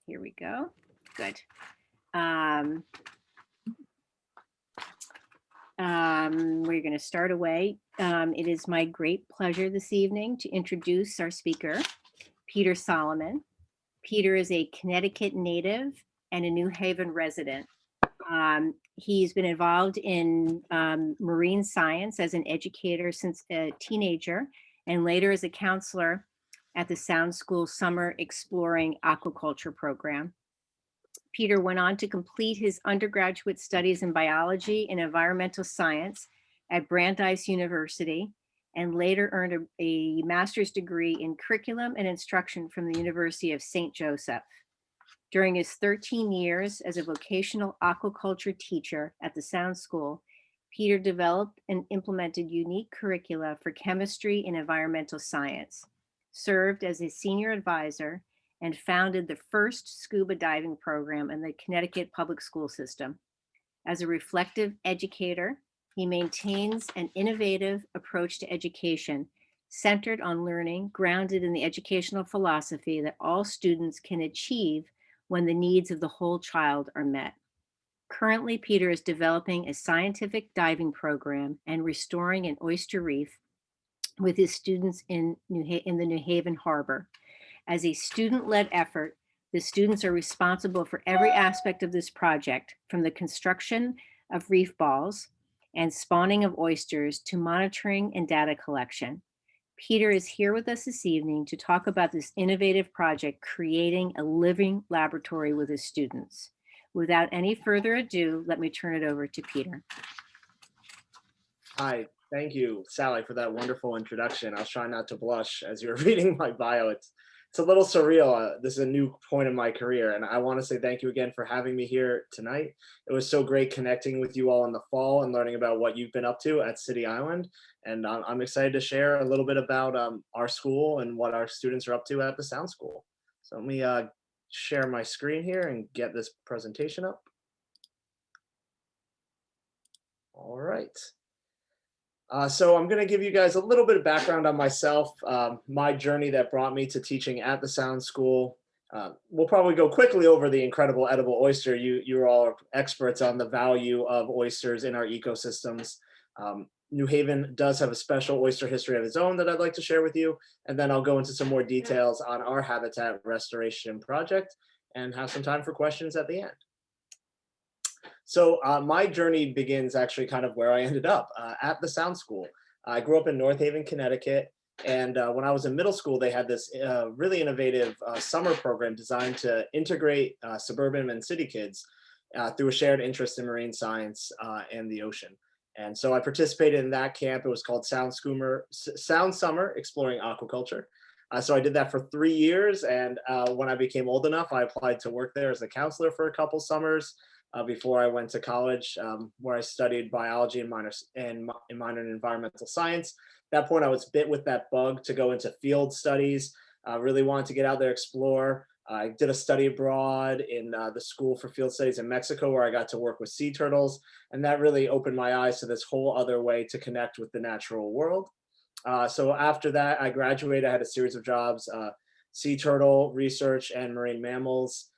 Here we go. Good. Um, we're going to start away. It is my great pleasure this evening to introduce our speaker, Peter Solomon. Peter is a Connecticut native and a New Haven resident. He's been involved in marine science as an educator since a teenager, and later as a counselor at the Sound School Summer Exploring Aquaculture program. Peter went on to complete his undergraduate studies in biology and environmental science at Brandeis University, and later earned a master's degree in curriculum and instruction from the University of St. Joseph. During his 13 years as a vocational aquaculture teacher at the Sound School, Peter developed and implemented unique curricula for chemistry and environmental science, served as a senior advisor, and founded the first scuba diving program in the Connecticut public school system. As a reflective educator, he maintains an innovative approach to education centered on learning, grounded in the educational philosophy that all students can achieve when the needs of the whole child are met. Currently, Peter is developing a scientific diving program and restoring an oyster reef with his students in the New Haven Harbor. As a student-led effort, the students are responsible for every aspect of this project, from the construction of reef balls and spawning of oysters to monitoring and data collection. Peter is here with us this evening to talk about this innovative project, creating a living laboratory with his students. Without any further ado, let me turn it over to Peter. Hi, thank you, Sally, for that wonderful introduction. I was trying not to blush as you were reading my bio. It's a little surreal. This is a new point in my career, and I want to say thank you again for having me here tonight. It was so great connecting with you all in the fall and learning about what you've been up to at City Island. And I'm excited to share a little bit about our school and what our students are up to at the Sound School. So let me share my screen here and get this presentation up. All right. So I'm going to give you guys a little bit of background on myself, my journey that brought me to teaching at the Sound School. We'll probably go quickly over the incredible edible oyster. You're all experts on the value of oysters in our ecosystems. New Haven does have a special oyster history of its own that I'd like to share with you. And then I'll go into some more details on our habitat restoration project and have some time for questions at the end. So my journey begins actually kind of where I ended up at the Sound School. I grew up in North Haven, Connecticut. And when I was in middle school, they had this really innovative summer program designed to integrate suburban and city kids through a shared interest in marine science and the ocean. And so I participated in that camp. It was called Sound Summer Exploring Aquaculture. So I did that for 3 years. And when I became old enough, I applied to work there as a counselor for a couple summers. Before I went to college, where I studied biology and minor in environmental science. At that point, I was bit with that bug to go into field studies. Really wanted to get out there, explore. I did a study abroad in the School for Field Studies in Mexico, where I got to work with sea turtles. And that really opened my eyes to this whole other way to connect with the natural world. So after that, I graduated. I had a series of jobs, sea turtle research and marine mammals.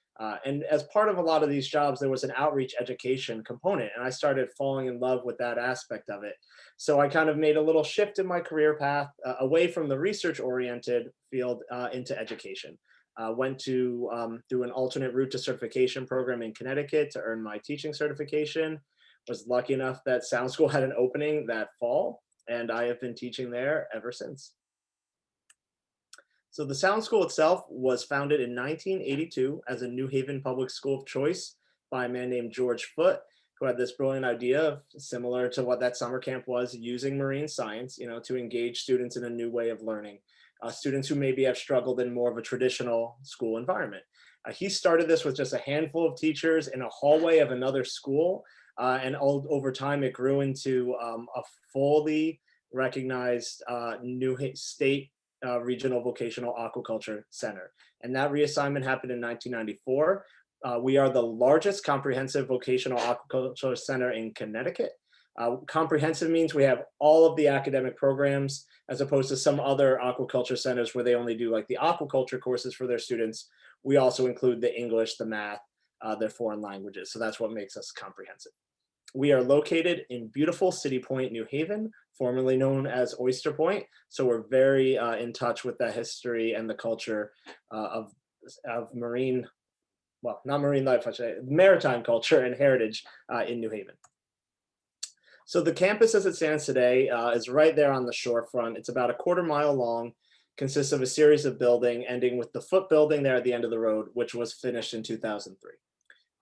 And as part of a lot of these jobs, there was an outreach education component, and I started falling in love with that aspect of it. So I kind of made a little shift in my career path away from the research-oriented field into education. Went to through an alternate route to certification program in Connecticut to earn my teaching certification. Was lucky enough that Sound School had an opening that fall, and I have been teaching there ever since. So the Sound School itself was founded in 1982 as a New Haven public school of choice by a man named George Foote, who had this brilliant idea of, similar to what that summer camp was, using marine science, to engage students in a new way of learning. Students who maybe have struggled in more of a traditional school environment. He started this with just a handful of teachers in a hallway of another school, and over time it grew into a fully recognized state regional vocational aquaculture center. And that reassignment happened in 1994. We are the largest comprehensive vocational aquaculture center in Connecticut. Comprehensive means we have all of the academic programs, as opposed to some other aquaculture centers where they only do like the aquaculture courses for their students. we also include the English, the math, their foreign languages. So that's what makes us comprehensive. We are located in beautiful City Point, New Haven, formerly known as Oyster Point. So we're very in touch with the history and the culture of marine, well, not marine life, I should say, maritime culture and heritage in New Haven. So the campus as it stands today is right there on the shorefront. It's about a quarter-mile long, consists of a series of buildings, ending with the foot building there at the end of the road, which was finished in 2003.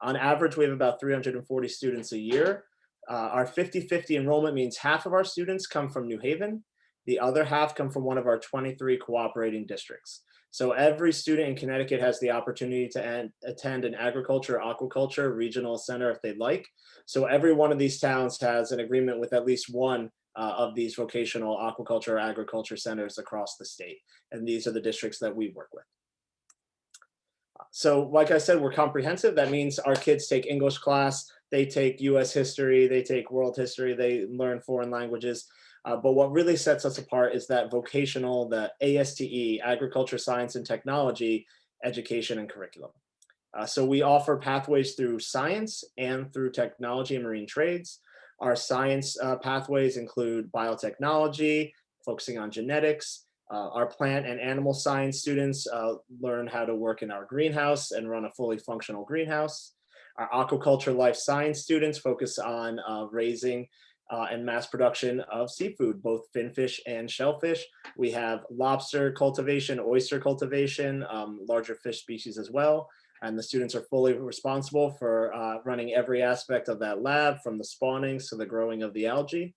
On average, we have about 340 students a year. Our 50-50 enrollment means half of our students come from New Haven. The other half come from one of our 23 cooperating districts. So every student in Connecticut has the opportunity to attend an agriculture, aquaculture regional center if they'd like. So every one of these towns has an agreement with at least one of these vocational aquaculture or agriculture centers across the state. And these are the districts that we work with. So like I said, we're comprehensive. That means our kids take English class, they take US history, they take world history, they learn foreign languages. But what really sets us apart is that vocational, the ASTE, agriculture, science, and technology, education and curriculum. So we offer pathways through science and through technology and marine trades. Our science pathways include biotechnology, focusing on genetics. Our plant and animal science students learn how to work in our greenhouse and run a fully functional greenhouse. Our aquaculture life science students focus on raising and mass production of seafood, both finfish and shellfish. We have lobster cultivation, oyster cultivation, larger fish species as well. And the students are fully responsible for running every aspect of that lab, from the spawnings to the growing of the algae.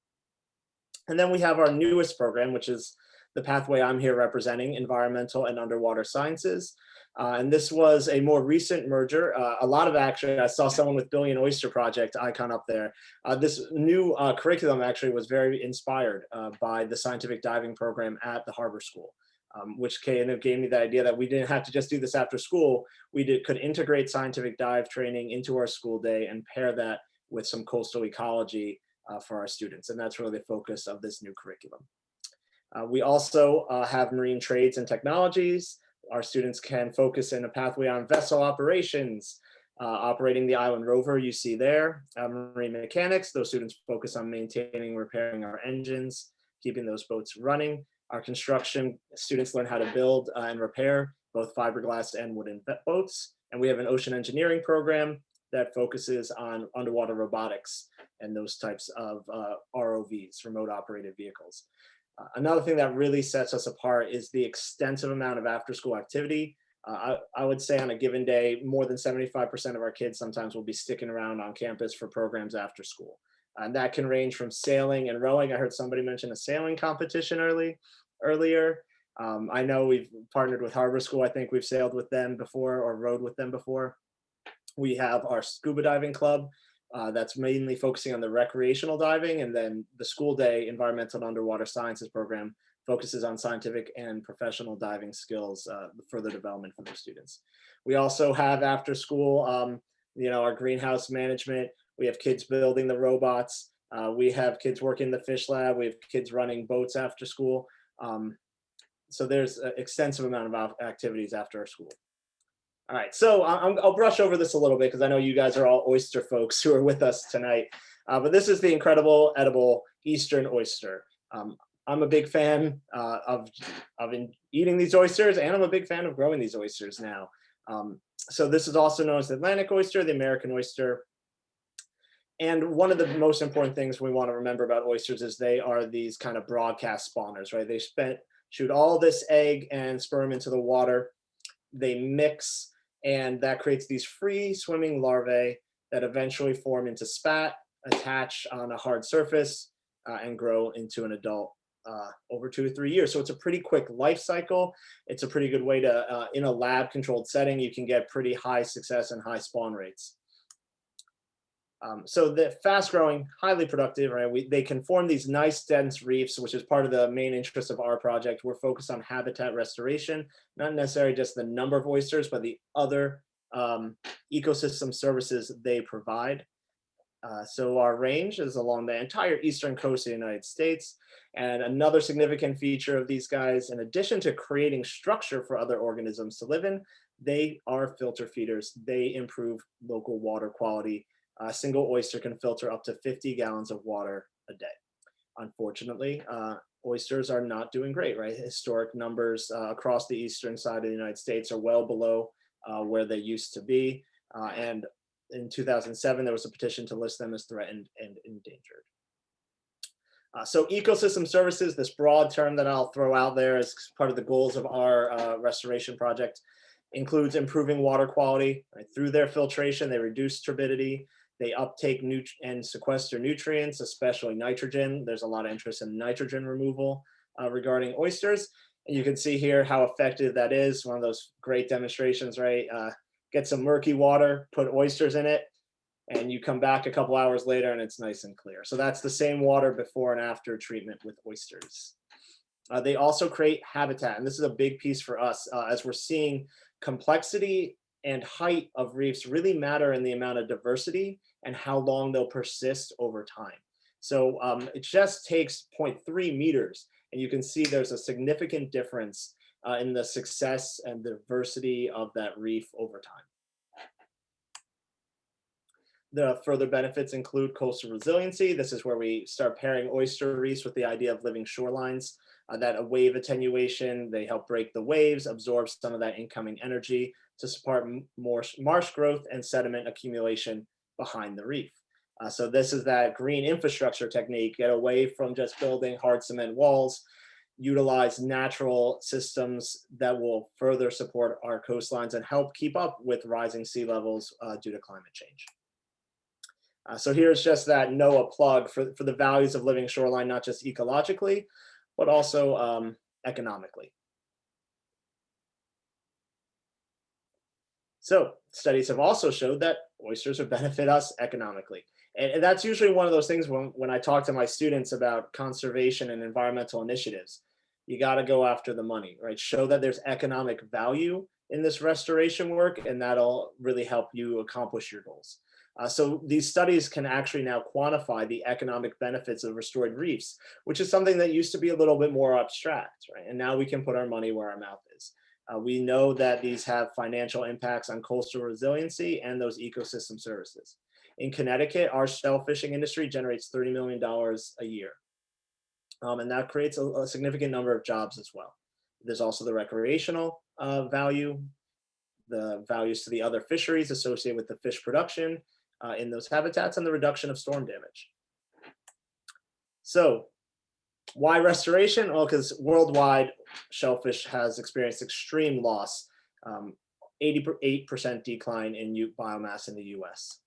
And then we have our newest program, which is the pathway I'm here representing, environmental and underwater sciences. And this was a more recent merger. A lot of actually, I saw someone with Billion Oyster Project icon up there. This new curriculum actually was very inspired by the scientific diving program at the Harbor School, which kind of gave me the idea that we didn't have to just do this after school. We could integrate scientific dive training into our school day and pair that with some coastal ecology for our students. And that's really the focus of this new curriculum. We also have marine trades and technologies. Our students can focus in a pathway on vessel operations, operating the island rover you see there. Marine mechanics, those students focus on maintaining, repairing our engines, keeping those boats running. Our construction students learn how to build and repair both fiberglass and wooden boats. And we have an ocean engineering program that focuses on underwater robotics and those types of ROVs, remote operated vehicles. Another thing that really sets us apart is the extensive amount of after-school activity. I would say on a given day, more than 75% of our kids sometimes will be sticking around on campus for programs after school. And that can range from sailing and rowing. I heard somebody mention a sailing competition earlier. I know we've partnered with Harbor School. I think we've sailed with them before or rowed with them before. We have our scuba diving club, that's mainly focusing on the recreational diving, and then the school day environmental and underwater sciences program focuses on scientific and professional diving skills, further development for their students. We also have after school, our greenhouse management. We have kids building the robots. We have kids working the fish lab. We have kids running boats after school. So there's an extensive amount of activities after our school. All right, so I'll brush over this a little bit because I know you guys are all oyster folks who are with us tonight. But this is the incredible edible Eastern oyster. I'm a big fan of eating these oysters, and I'm a big fan of growing these oysters now. So this is also known as the Atlantic oyster, the American oyster. And one of the most important things we want to remember about oysters is they are these kind of broadcast spawners, right? They shoot all this egg and sperm into the water. They mix, and that creates these free swimming larvae that eventually form into spat, attach on a hard surface, and grow into an adult over 2 to 3 years. So it's a pretty quick life cycle. It's a pretty good way to, in a lab controlled setting, you can get pretty high success and high spawn rates. So the fast growing, highly productive, right? They can form these nice dense reefs, which is part of the main interest of our project. We're focused on habitat restoration, not necessarily just the number of oysters, but the other ecosystem services they provide. So our range is along the entire eastern coast of the United States. And another significant feature of these guys, in addition to creating structure for other organisms to live in, They are filter feeders. They improve local water quality. A single oyster can filter up to 50 gallons of water a day. Unfortunately, oysters are not doing great, right? Historic numbers across the eastern side of the United States are well below where they used to be. And in 2007, there was a petition to list them as threatened and endangered. So ecosystem services, this broad term that I'll throw out there as part of the goals of our restoration project, includes improving water quality. Right? Through their filtration, they reduce turbidity, they uptake and sequester nutrients, especially nitrogen. There's a lot of interest in nitrogen removal regarding oysters. And you can see here how effective that is. One of those great demonstrations, right? Get some murky water, put oysters in it, and you come back a couple hours later and it's nice and clear. So that's the same water before and after treatment with oysters. They also create habitat, and this is a big piece for us as we're seeing complexity and height of reefs really matter in the amount of diversity and how long they'll persist over time. So it just takes 0.3 meters, and you can see there's a significant difference in the success and diversity of that reef over time. The further benefits include coastal resiliency. This is where we start pairing oyster reefs with the idea of living shorelines. That a wave attenuation, they help break the waves, absorb some of that incoming energy to support more marsh growth and sediment accumulation behind the reef. So this is that green infrastructure technique, get away from just building hard cement walls, utilize natural systems that will further support our coastlines and help keep up with rising sea levels due to climate change. So here's just that NOAA plug for the values of living shoreline, not just ecologically, but also economically. So studies have also showed that oysters will benefit us economically. And that's usually one of those things when I talk to my students about conservation and environmental initiatives. You got to go after the money, right? Show that there's economic value in this restoration work, and that'll really help you accomplish your goals. So these studies can actually now quantify the economic benefits of restored reefs, which is something that used to be a little bit more abstract, right? And now we can put our money where our mouth is. We know that these have financial impacts on coastal resiliency and those ecosystem services. In Connecticut, our shellfishing industry generates $30 million a year. And that creates a significant number of jobs as well. There's also the recreational value, the values to the other fisheries associated with the fish production in those habitats, and the reduction of storm damage. So why restoration? Well, because worldwide shellfish has experienced extreme loss, 88% decline in biomass in the US.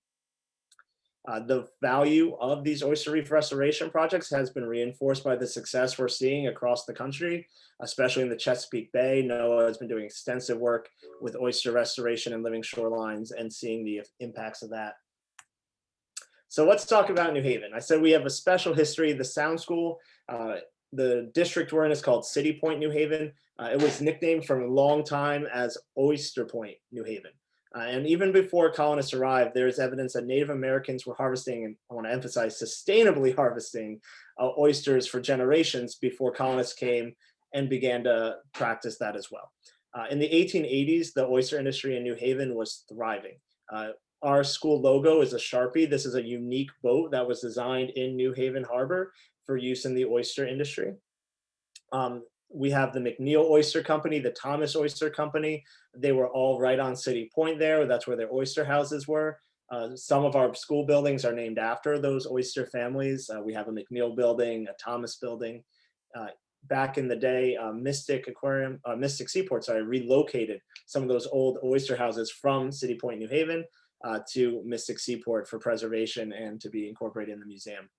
The value of these oyster reef restoration projects has been reinforced by the success we're seeing across the country, especially in the Chesapeake Bay. NOAA has been doing extensive work with oyster restoration and living shorelines and seeing the impacts of that. So let's talk about New Haven. I said we have a special history. The Sound School, the district we're in is called City Point, New Haven. It was nicknamed for a long time as Oyster Point, New Haven. And even before colonists arrived, there's evidence that Native Americans were harvesting, and I want to emphasize, sustainably harvesting oysters for generations before colonists came and began to practice that as well. In the 1880s, the oyster industry in New Haven was thriving. Our school logo is a Sharpie. This is a unique boat that was designed in New Haven Harbor for use in the oyster industry. We have the McNeil Oyster Company, the Thomas Oyster Company. They were all right on City Point there. That's where their oyster houses were. Some of our school buildings are named after those oyster families. We have a McNeil building, a Thomas building. Back in the day, Mystic Seaport, relocated some of those old oyster houses from City Point, New Haven to Mystic Seaport for preservation and to be incorporated in the museum.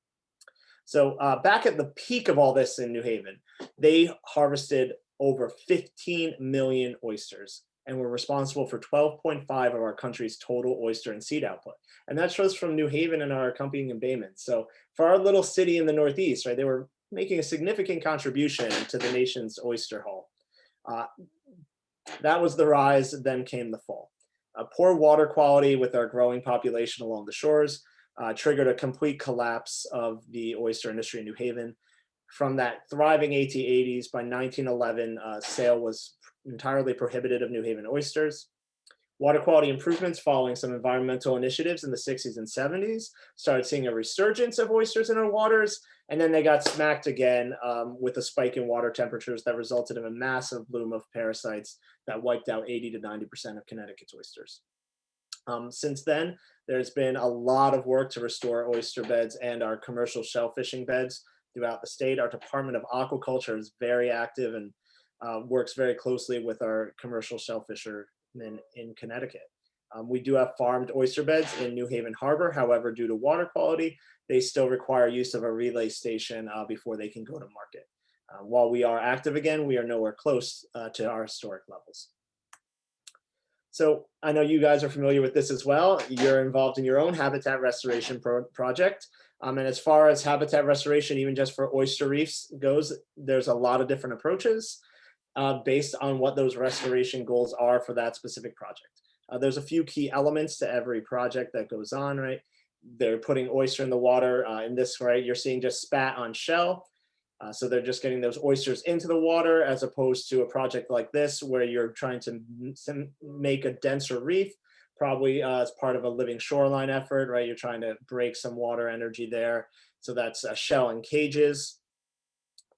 So back at the peak of all this in New Haven, they harvested over 15 million oysters and were responsible for 12.5 of our country's total oyster and seed output. And that shows from New Haven and our accompanying embayments. So for our little city in the Northeast, right, they were making a significant contribution to the nation's oyster haul. That was the rise, then came the fall. Poor water quality with our growing population along the shores triggered a complete collapse of the oyster industry in New Haven. From that thriving 1880s, by 1911, sale was entirely prohibited of New Haven oysters. Water quality improvements following some environmental initiatives in the 60s and 70s started seeing a resurgence of oysters in our waters, and then they got smacked again with a spike in water temperatures that resulted in a massive bloom of parasites that wiped out 80 to 90% of Connecticut's oysters. Since then, there's been a lot of work to restore oyster beds and our commercial shellfishing beds throughout the state. Our Department of Aquaculture is very active and works very closely with our commercial shellfishermen in Connecticut. We do have farmed oyster beds in New Haven Harbor. However, due to water quality, they still require use of a relay station before they can go to market. While we are active again, we are nowhere close to our historic levels. So I know you guys are familiar with this as well. You're involved in your own habitat restoration project. And as far as habitat restoration, even just for oyster reefs goes, there's a lot of different approaches based on what those restoration goals are for that specific project. There's a few key elements to every project that goes on, right? They're putting oyster in the water. In this, right, you're seeing just spat on shell. So they're just getting those oysters into the water, as opposed to a project like this where you're trying to make a denser reef, probably as part of a living shoreline effort, right? You're trying to break some water energy there. So that's shell and cages.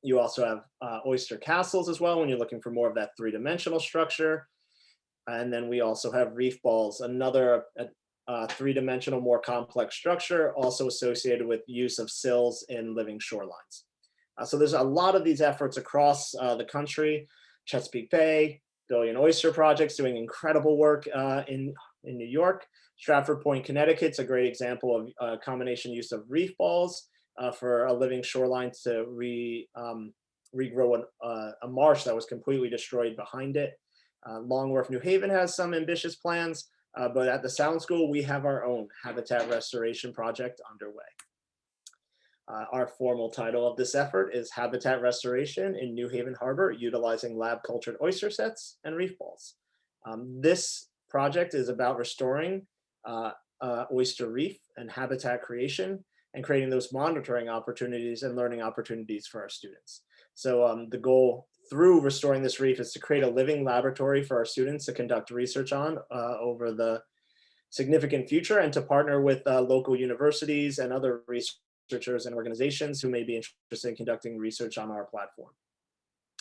You also have oyster castles as well when you're looking for more of that three-dimensional structure. And then we also have reef balls, another three-dimensional, more complex structure, also associated with use of sills in living shorelines. So there's a lot of these efforts across the country. Chesapeake Bay, Billion Oyster Project's doing incredible work in New York. Stratford Point, Connecticut's a great example of a combination use of reef balls for a living shoreline to regrow a marsh that was completely destroyed behind it. Long Wharf, New Haven has some ambitious plans, but at the Sound School, we have our own habitat restoration project underway. Our formal title of this effort is Habitat Restoration in New Haven Harbor, utilizing lab cultured oyster sets and reef balls. This project is about restoring oyster reef and habitat creation and creating those monitoring opportunities and learning opportunities for our students. So the goal through restoring this reef is to create a living laboratory for our students to conduct research on over the significant future, and to partner with local universities and other researchers and organizations who may be interested in conducting research on our platform.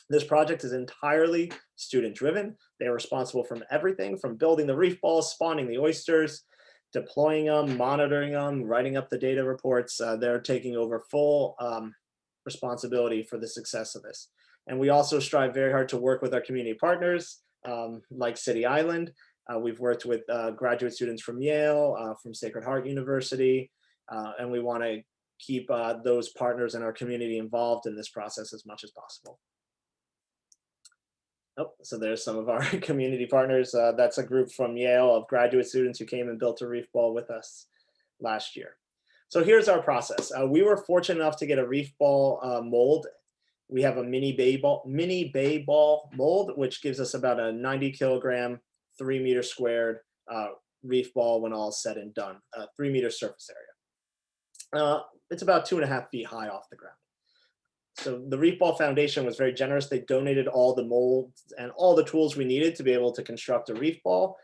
This project is entirely student driven. They are responsible for everything from building the reef balls, spawning the oysters, deploying them, monitoring them, writing up the data reports. They're taking over full responsibility for the success of this. And we also strive very hard to work with our community partners like City Island. We've worked with graduate students from Yale, from Sacred Heart University, and we want to keep those partners in our community involved in this process as much as possible. Oh, so there's some of our community partners. That's a group from Yale of graduate students who came and built a reef ball with us last year. So here's our process. We were fortunate enough to get a reef ball mold. We have a mini bay ball mold, which gives us about a 90 kilogram, 3 meter squared reef ball when all is said and done, 3 meter surface area. It's about 2.5 feet high off the ground. So the Reef Ball Foundation was very generous. They donated all the molds and all the tools we needed to be able to construct a reef ball.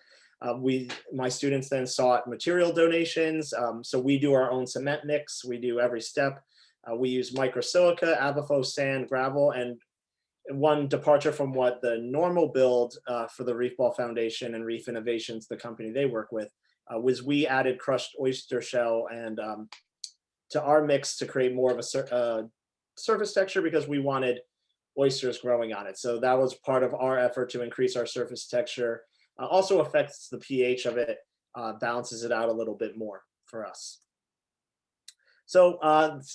My students then sought material donations. So we do our own cement mix. We do every step. We use microsilica, Avifo sand, gravel, and one departure from what the normal build for the Reef Ball Foundation and Reef Innovations, the company they work with, was we added crushed oyster shell and to our mix to create more of a surface texture because we wanted oysters growing on it. So that was part of our effort to increase our surface texture. Also affects the pH of it, balances it out a little bit more for us. So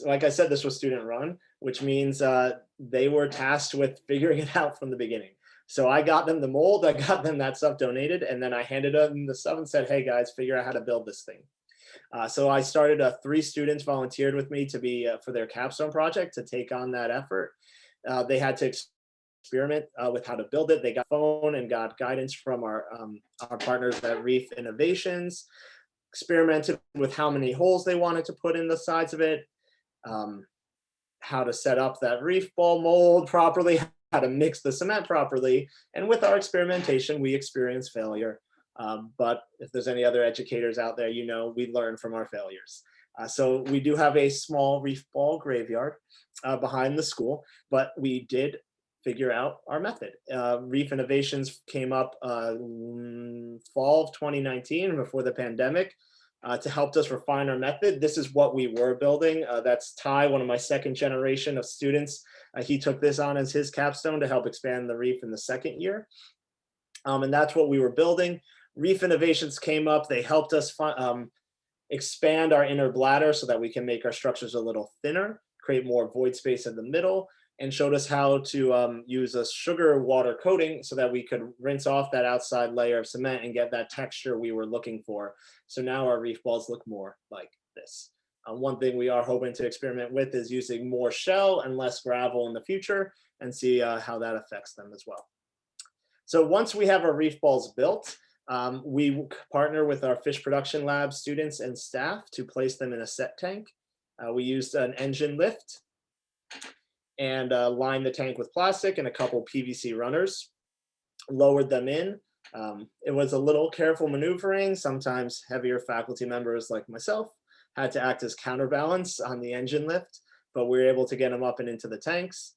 like I said, this was student run, which means they were tasked with figuring it out from the beginning. So I got them the mold, I got them that stuff donated, and then I handed them the stuff and said, hey guys, figure out how to build this thing. So I started 3 students volunteered with me to be for their capstone project to take on that effort. They had to experiment with how to build it. They got a phone and got guidance from our partners at Reef Innovations, experimented with how many holes they wanted to put in the sides of it, how to set up that reef ball mold properly, how to mix the cement properly. And with our experimentation, we experienced failure But if there's any other educators out there, you know, we learn from our failures. So we do have a small reef ball graveyard behind the school, but we did figure out our method. Reef Innovations came up fall of 2019 before the pandemic to help us refine our method. This is what we were building. That's Ty, one of my second generation of students. He took this on as his capstone to help expand the reef in the second year. And that's what we were building. Reef Innovations came up. They helped us expand our inner bladder so that we can make our structures a little thinner, create more void space in the middle, and showed us how to use a sugar water coating so that we could rinse off that outside layer of cement and get that texture we were looking for. So now our reef balls look more like this. One thing we are hoping to experiment with is using more shell and less gravel in the future and see how that affects them as well. So once we have our reef balls built, we partner with our fish production lab students and staff to place them in a set tank. We used an engine lift and lined the tank with plastic and a couple PVC runners, lowered them in. It was a little careful maneuvering. Sometimes heavier faculty members like myself had to act as counterbalance on the engine lift, but we were able to get them up and into the tanks.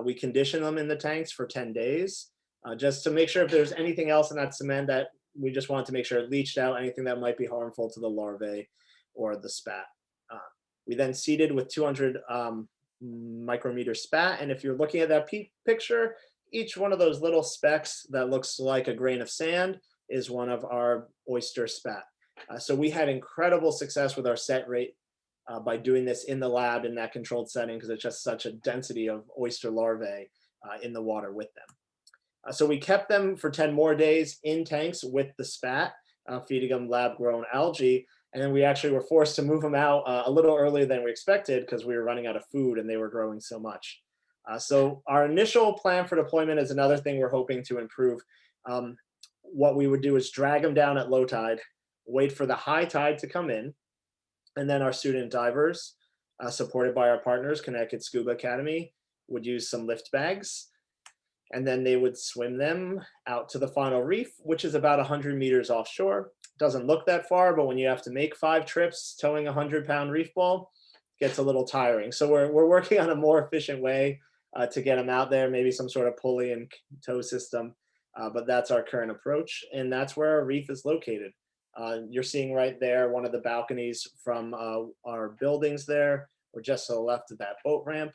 We conditioned them in the tanks for 10 days, just to make sure if there's anything else in that cement that we just wanted to make sure it leached out, anything that might be harmful to the larvae or the spat. We then seeded with 200 micrometer spat. And if you're looking at that picture, each one of those little specks that looks like a grain of sand is one of our oyster spat. So we had incredible success with our set rate by doing this in the lab in that controlled setting, because it's just such a density of oyster larvae in the water with them. So we kept them for 10 more days in tanks with the spat, feeding them lab grown algae. And then we actually were forced to move them out a little earlier than we expected because we were running out of food and they were growing so much. So our initial plan for deployment is another thing we're hoping to improve. What we would do is drag them down at low tide, wait for the high tide to come in, and then our student divers, supported by our partners, Connecticut Scuba Academy, would use some lift bags, and then they would swim them out to the final reef, which is about 100 meters offshore. Doesn't look that far, but when you have to make 5 trips towing a 100-pound reef ball, it gets a little tiring. So we're working on a more efficient way to get them out there, maybe some sort of pulley and tow system, but that's our current approach, and that's where our reef is located. You're seeing right there one of the balconies from our buildings there. We're just to the left of that boat ramp.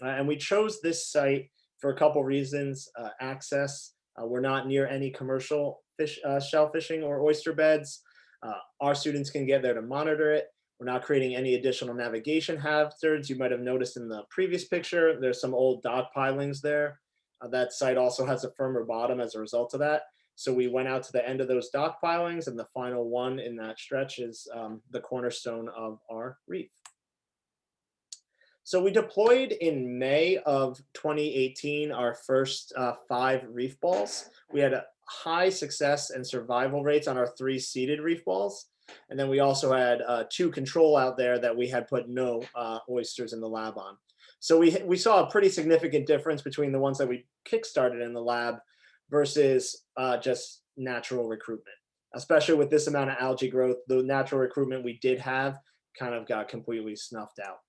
And we chose this site for a couple reasons. Access, we're not near any commercial fish, shell fishing or oyster beds. Our students can get there to monitor it. We're not creating any additional navigation hazards. You might have noticed in the previous picture, there's some old dock pilings there. That site also has a firmer bottom as a result of that. So we went out to the end of those dock pilings, and the final one in that stretch is the cornerstone of our reef. So we deployed in May of 2018 our first 5 reef balls. We had a high success and survival rates on our 3 seeded reef balls. And then we also had 2 control out there that we had put no oysters in the lab on. So we saw a pretty significant difference between the ones that we kickstarted in the lab versus just natural recruitment. Especially with this amount of algae growth, the natural recruitment we did have kind of got completely snuffed out.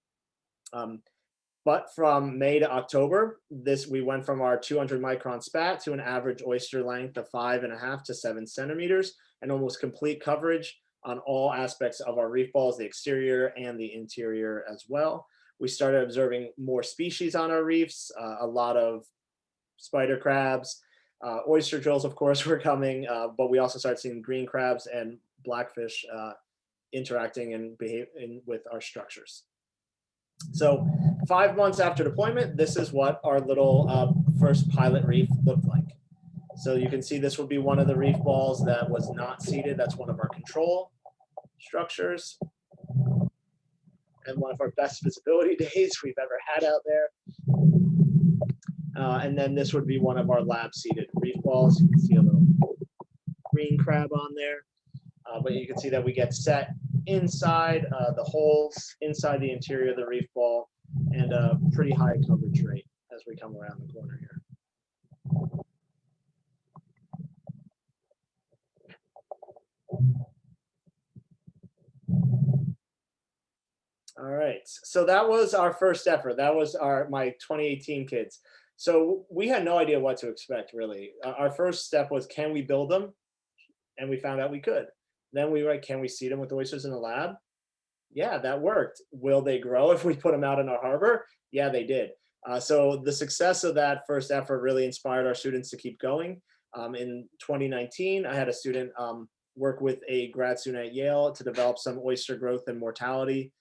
But from May to October, we went from our 200 micron spat to an average oyster length of 5.5 to 7 centimeters, and almost complete coverage on all aspects of our reef balls, the exterior and the interior as well. We started observing more species on our reefs, a lot of spider crabs, oyster drills, of course, were coming, but we also started seeing green crabs and blackfish interacting and behaving with our structures. So 5 months after deployment, this is what our little first pilot reef looked like. So you can see this would be one of the reef balls that was not seeded. That's one of our control structures. And one of our best visibility days we've ever had out there. And then this would be one of our lab seeded reef balls. You can see a little green crab on there. But you can see that we get set inside the holes, inside the interior of the reef ball, and a pretty high coverage rate as we come around the corner here. All right. So that was our first effort. That was my 2018 kids. So we had no idea what to expect really. Our first step was, can we build them? And we found out we could. Then we were like, can we seed them with oysters in the lab? Yeah, that worked. Will they grow if we put them out in our harbor? Yeah, they did. So the success of that first effort really inspired our students to keep going. In 2019, I had a student work with a grad student at Yale to develop some oyster growth and mortality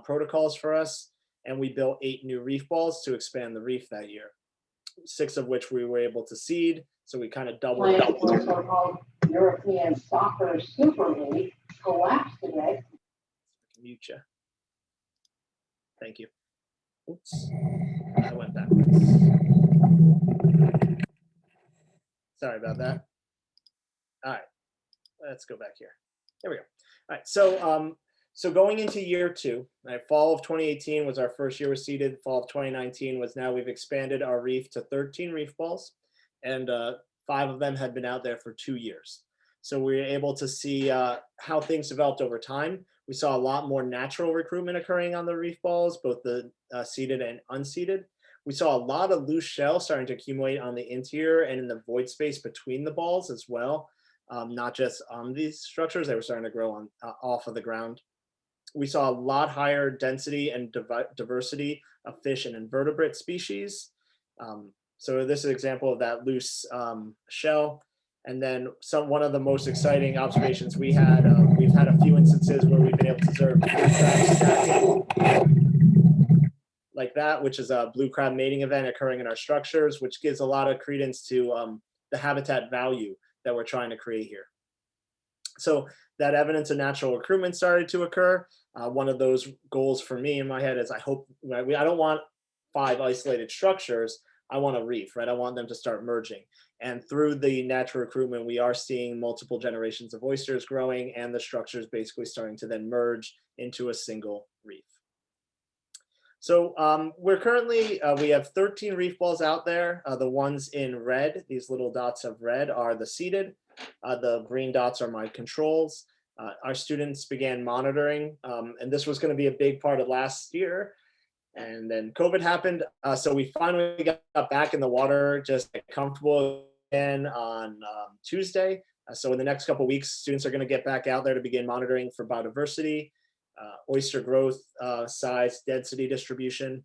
protocols for us. And we built 8 new reef balls to expand the reef that year, 6 of which we were able to seed. So we kind of doubled. Playing for so-called European Soccer Super League collapsed today. Mute you. Thank you. Oops, I went backwards. Sorry about that. All right, let's go back here. There we go. All right, so going into year 2, right, fall of 2018 was our first year we seeded. Fall of 2019 was now we've expanded our reef to 13 reef balls, and 5 of them had been out there for 2 years. So we were able to see how things developed over time. We saw a lot more natural recruitment occurring on the reef balls, both the seeded and unseeded. We saw a lot of loose shell starting to accumulate on the interior and in the void space between the balls as well, not just on these structures. They were starting to grow on off of the ground. We saw a lot higher density and diversity of fish and invertebrate species. So this is an example of that loose shell. And then one of the most exciting observations we've had a few instances where we've been able to observe blue crab stacking like that, which is a blue crab mating event occurring in our structures, which gives a lot of credence to the habitat value that we're trying to create here. So that evidence of natural recruitment started to occur. One of those goals for me in my head is I don't want 5 isolated structures. I want a reef, right? I want them to start merging. And through the natural recruitment, we are seeing multiple generations of oysters growing and the structures basically starting to then merge into a single reef. So we're currently, we have 13 reef balls out there. The ones in red, these little dots of red are the seeded. The green dots are my controls. Our students began monitoring, and this was going to be a big part of last year. And then COVID happened. So we finally got back in the water, just comfortable again on Tuesday. So in the next couple of weeks, students are going to get back out there to begin monitoring for biodiversity, oyster growth, size, density distribution,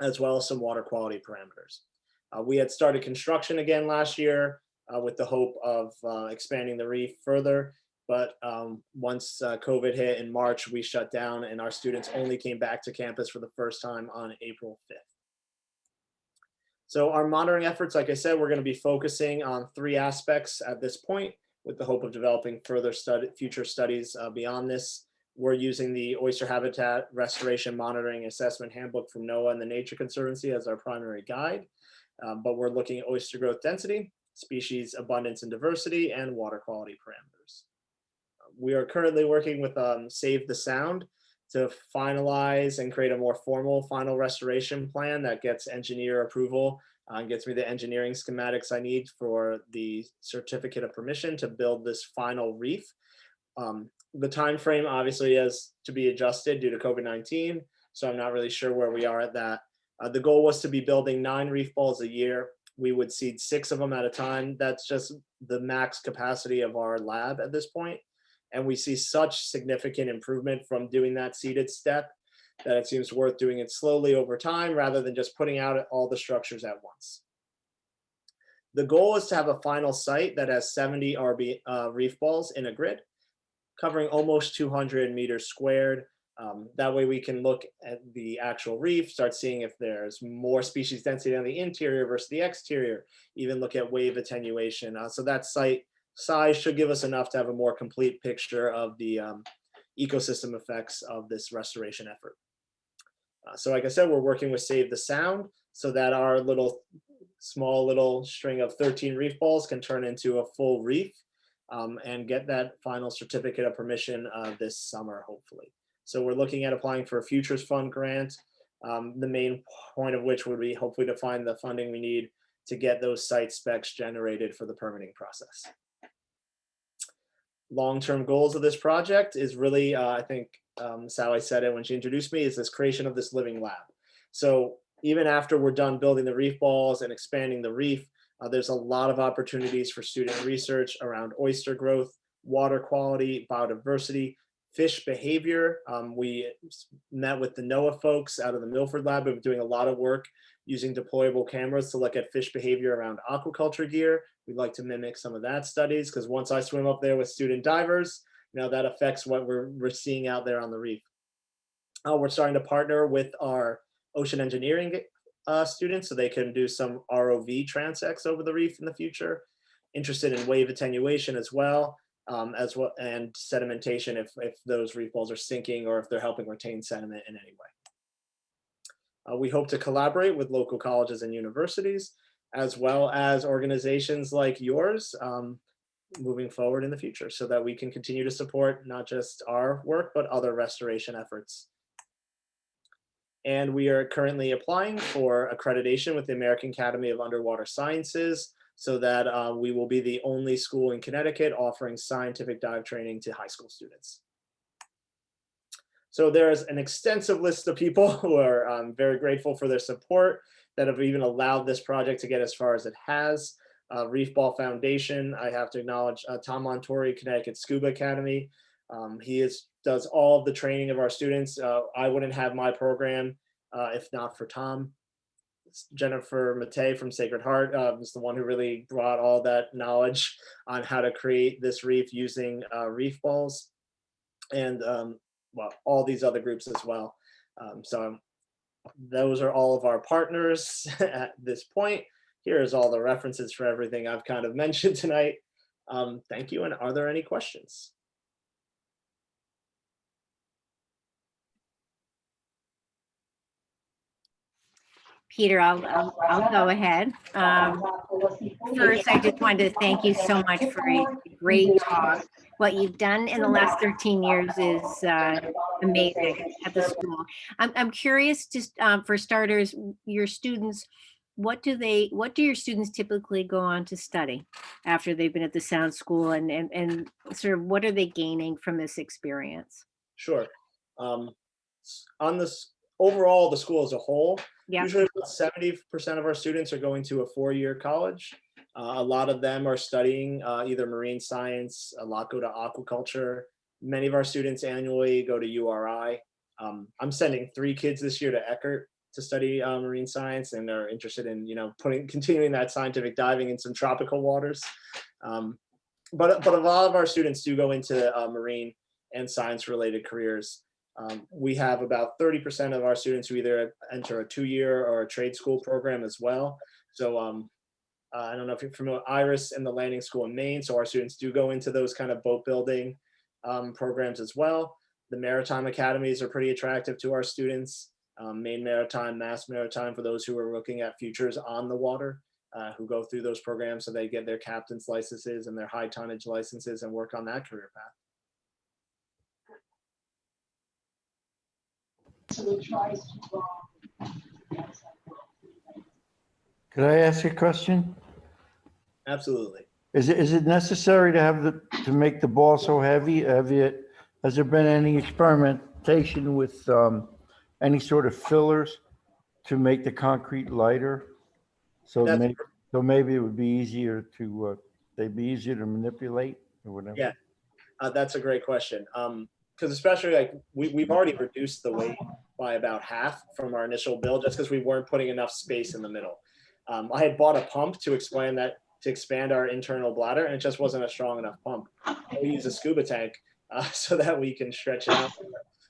as well as some water quality parameters. We had started construction again last year with the hope of expanding the reef further. But once COVID hit in March, we shut down and our students only came back to campus for the first time on April 5th. So our monitoring efforts, like I said, we're going to be focusing on 3 aspects at this point with the hope of developing further future studies beyond this. We're using the Oyster Habitat Restoration Monitoring Assessment Handbook from NOAA and the Nature Conservancy as our primary guide. But we're looking at oyster growth density, species abundance and diversity, and water quality parameters. We are currently working with Save the Sound to finalize and create a more formal final restoration plan that gets engineer approval and gets me the engineering schematics I need for the certificate of permission to build this final reef. The time frame obviously has to be adjusted due to COVID-19, so I'm not really sure where we are at that. The goal was to be building 9 reef balls a year. We would seed 6 of them at a time. That's just the max capacity of our lab at this point. And we see such significant improvement from doing that seeded step that it seems worth doing it slowly over time rather than just putting out all the structures at once. The goal is to have a final site that has 70 reef balls in a grid, covering almost 200 meters squared. That way we can look at the actual reef, start seeing if there's more species density on the interior versus the exterior, even look at wave attenuation. So that site size should give us enough to have a more complete picture of the ecosystem effects of this restoration effort. So like I said, we're working with Save the Sound so that our small little string of 13 reef balls can turn into a full reef and get that final certificate of permission this summer, hopefully. So we're looking at applying for a Futures Fund grant, the main point of which would be hopefully to find the funding we need to get those site specs generated for the permitting process. long-term goals of this project is really, I think Sally said it when she introduced me, is this creation of this living lab. So even after we're done building the reef balls and expanding the reef, there's a lot of opportunities for student research around oyster growth, water quality, biodiversity, fish behavior. We met with the NOAA folks out of the Milford lab who are doing a lot of work using deployable cameras to look at fish behavior around aquaculture gear. We'd like to mimic some of that studies, because once I swim up there with student divers, that affects what we're seeing out there on the reef. We're starting to partner with our ocean engineering students so they can do some ROV transects over the reef in the future. Interested in wave attenuation as well, and sedimentation if those reef balls are sinking or if they're helping retain sediment in any way. We hope to collaborate with local colleges and universities, as well as organizations like yours, moving forward in the future, so that we can continue to support not just our work, but other restoration efforts. And we are currently applying for accreditation with the American Academy of Underwater Sciences, so that we will be the only school in Connecticut offering scientific dive training to high school students. So there's an extensive list of people who are very grateful for their support that have even allowed this project to get as far as it has. Reef Ball Foundation, I have to acknowledge Tom Montori, Connecticut Scuba Academy. He does all of the training of our students. I wouldn't have my program if not for Tom. Jennifer Matei from Sacred Heart was the one who really brought all that knowledge on how to create this reef using reef balls, and well, all these other groups as well. So those are all of our partners at this point. Here's all the references for everything I've kind of mentioned tonight. Thank you. And are there any questions? Peter, I'll go ahead. First, I just wanted to thank you so much for a great talk. What you've done in the last 13 years is amazing at the school. I'm curious, just for starters, your students, what do your students typically go on to study after they've been at the Sound School, and sort of what are they gaining from this experience? Sure. On this overall, the school as a whole, Yeah. usually about 70% of our students are going to a 4-year college. A lot of them are studying either marine science, a lot go to aquaculture. Many of our students annually go to URI. I'm sending 3 kids this year to Eckert to study marine science, and they're interested in continuing that scientific diving in some tropical waters. But a lot of our students do go into marine and science related careers. We have about 30% of our students who either enter a 2-year or a trade school program as well. So I don't know if you're familiar with Iris and the landing school in Maine. So our students do go into those kind of boat building programs as well. The maritime academies are pretty attractive to our students. Maine Maritime, Mass Maritime, for those who are looking at futures on the water, who go through those programs so they get their captain's licenses and their high tonnage licenses and work on that career path. Could I ask a question? Absolutely. Is it necessary to have to make the ball so heavy? Has there been any experimentation with any sort of fillers to make the concrete lighter? So maybe it would be easier to they'd be easier to manipulate or whatever. Yeah, that's a great question. Because especially like we've already reduced the weight by about half from our initial build, just because we weren't putting enough space in the middle. I had bought a pump to expand our internal bladder, and it just wasn't a strong enough pump. We use a scuba tank so that we can stretch it out.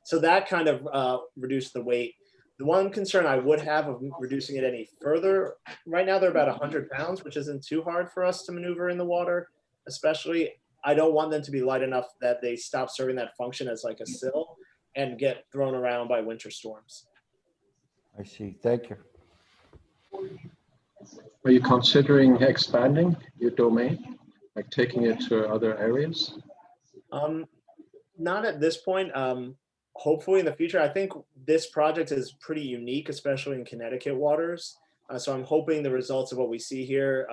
So that kind of reduced the weight. The one concern I would have of reducing it any further, right now they're about 100 pounds, which isn't too hard for us to maneuver in the water. Especially, I don't want them to be light enough that they stop serving that function as like a sill and get thrown around by winter storms. I see. Thank you. Are you considering expanding your domain, like taking it to other areas? Not at this point. Hopefully in the future. I think this project is pretty unique, especially in Connecticut waters. So I'm hoping the results of what we see here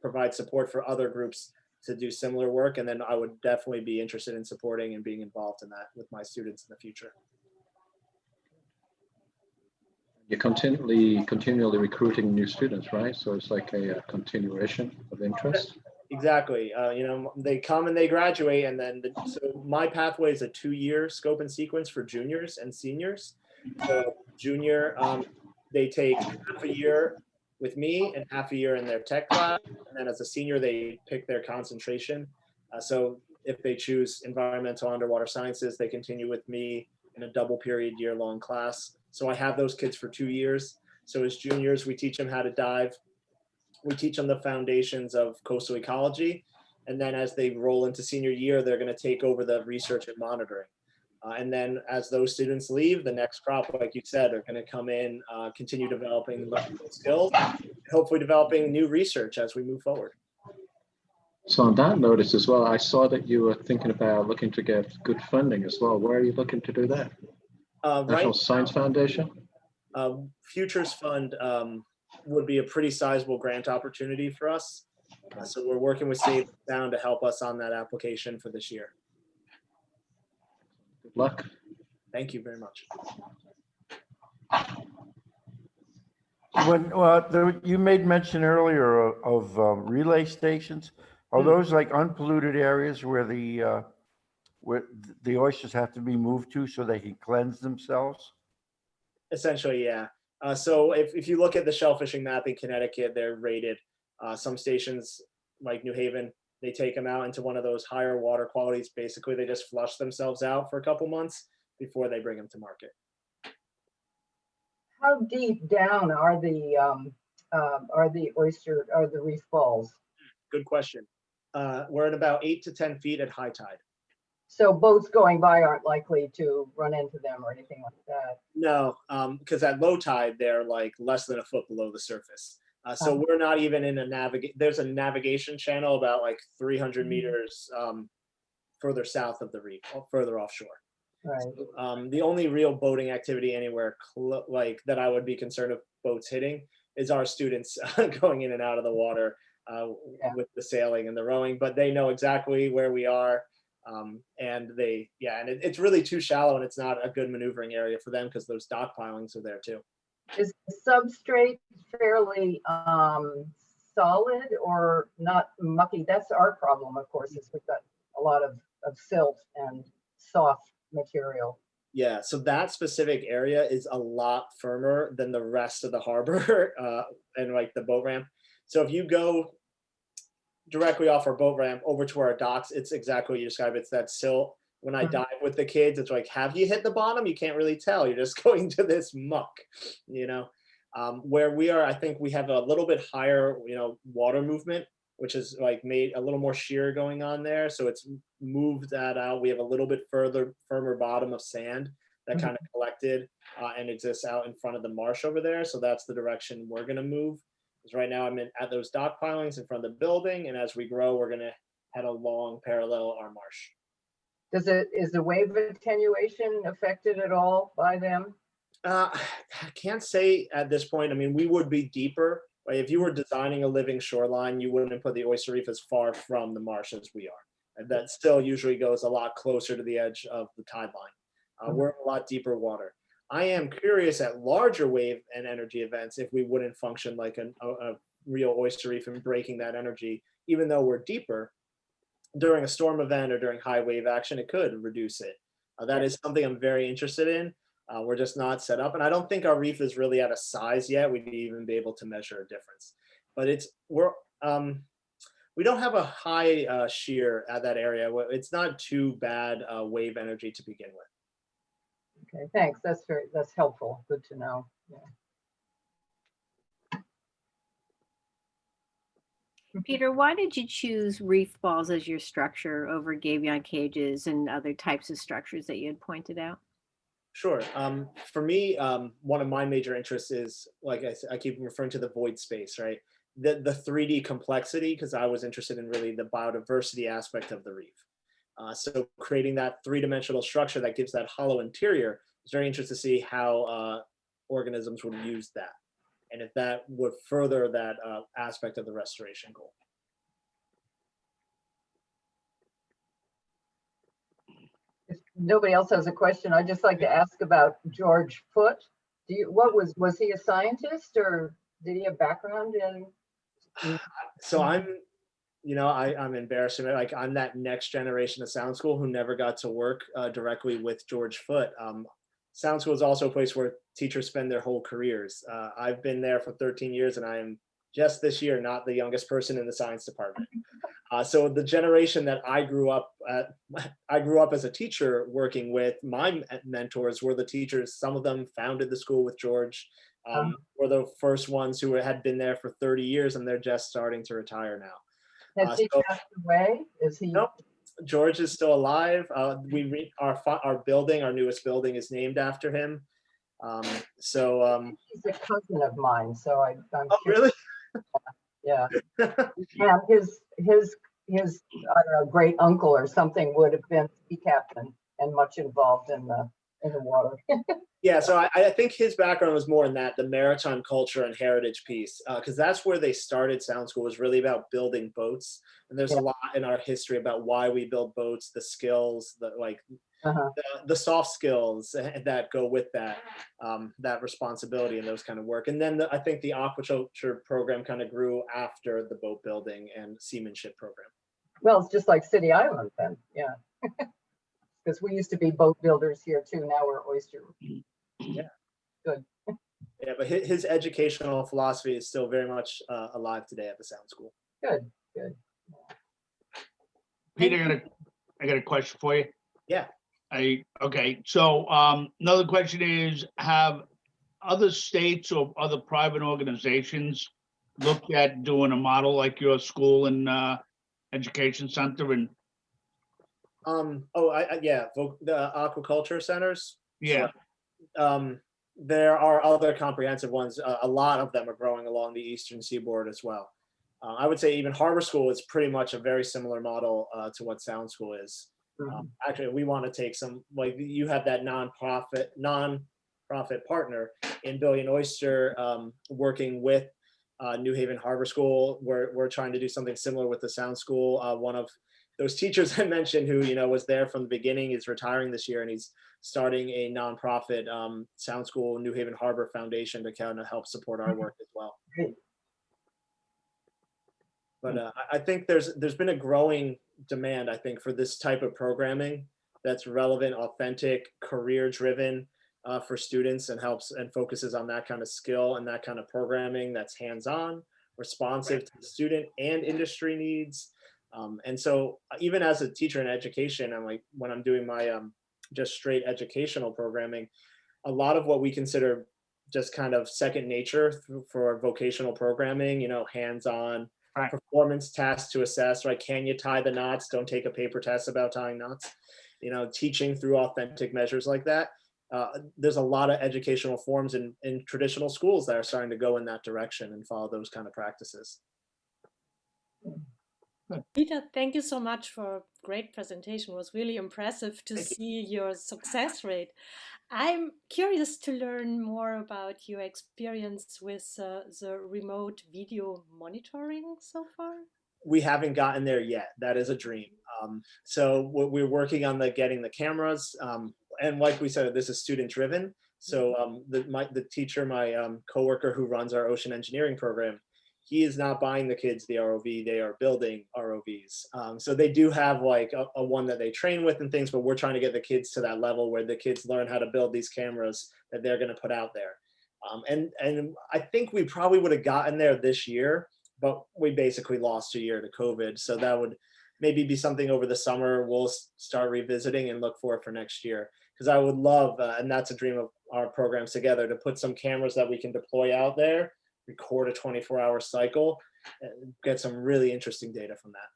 provide support for other groups to do similar work. And then I would definitely be interested in supporting and being involved in that with my students in the future. You're continually recruiting new students, right? So it's like a continuation of interest. Exactly. You know, they come and they graduate, and then so my pathway is a 2-year scope and sequence for juniors and seniors. So junior, they take half a year with me and half a year in their tech class, and then as a senior, they pick their concentration. So if they choose environmental underwater sciences, they continue with me in a double period year-long class. So I have those kids for 2 years. So as juniors, we teach them how to dive. We teach them the foundations of coastal ecology. And then as they roll into senior year, they're going to take over the research and monitoring. And then as those students leave, the next crop, like you said, are going to come in, continue developing electrical skills, hopefully developing new research as we move forward. So on that notice as well, I saw that you were thinking about looking to get good funding as well. Where are you looking to do that? National Science Foundation? Futures Fund would be a pretty sizable grant opportunity for us. So we're working with Save Sound to help us on that application for this year. Good luck. Thank you very much. When you made mention earlier of relay stations, are those like unpolluted areas where the oysters have to be moved to so they can cleanse themselves? Essentially, yeah. So if you look at the shellfishing map in Connecticut, they're rated. Some stations like New Haven, they take them out into one of those higher water qualities. Basically, they just flush themselves out for a couple months before they bring them to market. How deep down are the reef balls? Good question. We're at about 8 to 10 feet at high tide. So boats going by aren't likely to run into them or anything like that. No, because at low tide, they're like less than a foot below the surface. So we're not even in there's a navigation channel about like 300 meters further south of the reef, further offshore. Right. The only real boating activity anywhere like that I would be concerned of boats hitting is our students going in and out of the water with the sailing and the rowing, but they know exactly where we are. And it's really too shallow, and it's not a good maneuvering area for them because those dock pilings are there too. Is the substrate fairly solid or not mucky? That's our problem, of course, is we've got a lot of silt and soft material. Yeah, so that specific area is a lot firmer than the rest of the harbor and like the boat ramp. So if you go directly off our boat ramp over to our docks, it's exactly what you described. It's that silt. When I dive with the kids, it's like, have you hit the bottom? You can't really tell. You're just going to this muck, you know. Where we are, I think we have a little bit higher, water movement, which is like made a little more shear going on there. So it's moved that out. We have a little bit firmer bottom of sand that kind of collected and exists out in front of the marsh over there. So that's the direction we're going to move. Because right now I'm at those dock pilings in front of the building. And as we grow, we're going to head along parallel our marsh. Is the wave attenuation affected at all by them? I can't say at this point. I mean, we would be deeper. Right? If you were designing a living shoreline, you wouldn't put the Oyster Reef as far from the marsh as we are. And that still usually goes a lot closer to the edge of the tide line. We're in a lot deeper water. I am curious at larger wave and energy events if we wouldn't function like a real Oyster Reef and breaking that energy, even though we're deeper. During a storm event or during high wave action, it could reduce it. That is something I'm very interested in. We're just not set up. And I don't think our reef is really at a size yet we'd even be able to measure a difference. But we don't have a high shear at that area. It's not too bad wave energy to begin with. Okay, thanks. That's helpful. Good to know. Yeah. Peter, why did you choose reef balls as your structure over gabion cages and other types of structures that you had pointed out? Sure. For me, one of my major interests is, like I keep referring to the void space, right? The 3D complexity, because I was interested in really the biodiversity aspect of the reef. So creating that three-dimensional structure that gives that hollow interior, I was very interested to see how organisms would use that, and if that would further that aspect of the restoration goal. nobody else has a question, I'd just like to ask about George Foote. Was he a scientist, or did he have background in? So I'm embarrassed. Like, I'm that next generation of Sound School who never got to work directly with George Foote. Sound School is also a place where teachers spend their whole careers. I've been there for 13 years, and I am just this year not the youngest person in the science department. So the generation that I grew up as a teacher working with. My mentors were the teachers. Some of them founded the school with George. Were the first ones who had been there for 30 years, and they're just starting to retire now. Has he passed away? Is he? Nope. George is still alive. Our building, our newest building, is named after him. He's a cousin of mine, so I'm Oh, really? Yeah. And his I don't know, great uncle or something would have been sea captain and much involved in the water. Yeah, so I think his background was more in that, the maritime culture and heritage piece, because that's where they started Sound School, was really about building boats. And there's a lot in our history about why we build boats, the skills, the soft skills that go with that, that responsibility and those kind of work. And then I think the aquaculture program kind of grew after the boat building and seamanship program. Well, it's just like City Island then, yeah. Because we used to be boat builders here too. Now we're Oyster. Yeah. Good. Yeah, but his educational philosophy is still very much alive today at the Sound School. Good, good. Peter, I got a question for you. Yeah. Okay. So another question is, have other states or other private organizations looked at doing a model like your school and education center? And the aquaculture centers. yeah. So, there are other comprehensive ones. A lot of them are growing along the eastern seaboard as well. I would say even Harbor School is pretty much a very similar model to what Sound School is. Actually, we want to take some, like, you have that non-profit partner in Billion Oyster, working with New Haven Harbor School. We're trying to do something similar with the Sound School. One of those teachers I mentioned who, was there from the beginning is retiring this year, and he's starting a nonprofit Sound School New Haven Harbor Foundation to kind of help support our work as well. But I think there's been a growing demand, I think, for this type of programming that's relevant, authentic, career-driven for students, and helps and focuses on that kind of skill and that kind of programming that's hands-on, responsive to the student and industry needs. And so even as a teacher in education, I'm like, when I'm doing my just straight educational programming, a lot of what we consider just kind of second nature for vocational programming, hands-on, performance tasks to assess, right? Can you tie the knots? Don't take a paper test about tying knots. Teaching through authentic measures like that. There's a lot of educational forms in traditional schools that are starting to go in that direction and follow those kind of practices. Peter, thank you so much for a great presentation. It was really impressive to see your success rate. I'm curious to learn more about your experience with the remote video monitoring so far. We haven't gotten there yet. That is a dream. So we're working on getting the cameras. And like we said, this is student driven. So the teacher, my coworker who runs our ocean engineering program, he is not buying the kids the ROV, they are building ROVs. So they do have like a one that they train with and things, but we're trying to get the kids to that level where the kids learn how to build these cameras that they're gonna put out there. And I think we probably would have gotten there this year, but we basically lost a year to COVID. So that would maybe be something over the summer we'll start revisiting and look for next year. Because I would love, and that's a dream of our programs together, to put some cameras that we can deploy out there, record a 24-hour cycle, and get some really interesting data from that.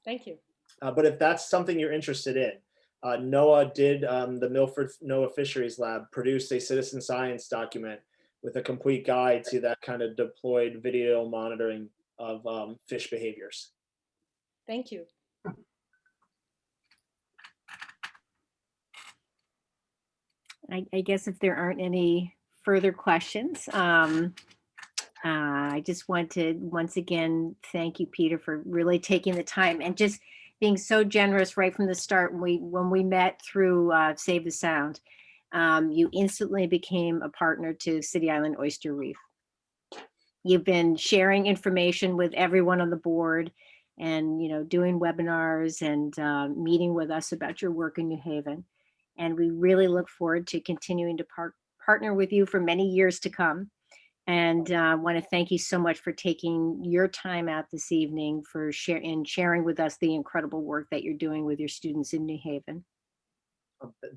Thank you. But if that's something you're interested in, NOAA did, the Milford NOAA Fisheries Lab produced a citizen science document with a complete guide to that kind of deployed video monitoring of fish behaviors. Thank you. I guess if there aren't any further questions, I just want to once again thank you, Peter, for really taking the time and just being so generous right from the start. When we met through Save the Sound, you instantly became a partner to City Island Oyster Reef. You've been sharing information with everyone on the board and, doing webinars and meeting with us about your work in New Haven. And we really look forward to continuing to partner with you for many years to come. And I want to thank you so much for taking your time out this evening for sharing with us the incredible work that you're doing with your students in New Haven.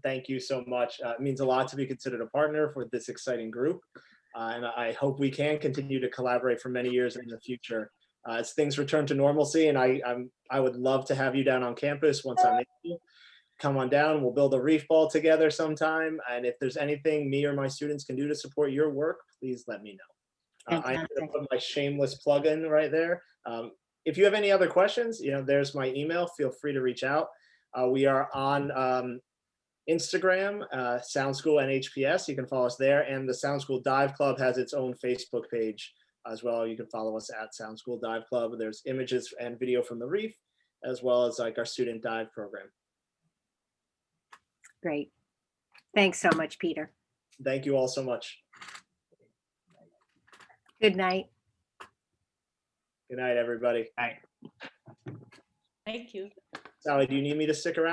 Thank you so much. It means a lot to be considered a partner for this exciting group. And I hope we can continue to collaborate for many years in the future as things return to normalcy. And I would love to have you down on campus once I'm able. Come on down, we'll build a reef ball together sometime. And if there's anything me or my students can do to support your work, please let me know. I'm going to put my shameless plug in right there. If you have any other questions, there's my email. Feel free to reach out. We are on Instagram, Sound School NHPS. You can follow us there. And the Sound School Dive Club has its own Facebook page as well. You can follow us at Sound School Dive Club. There's images and video from the reef, as well as like our student dive program. Great. Thanks so much, Peter. Thank you all so much. Good night. Good night, everybody. Bye. Thank you. Sally, do you need me to stick around?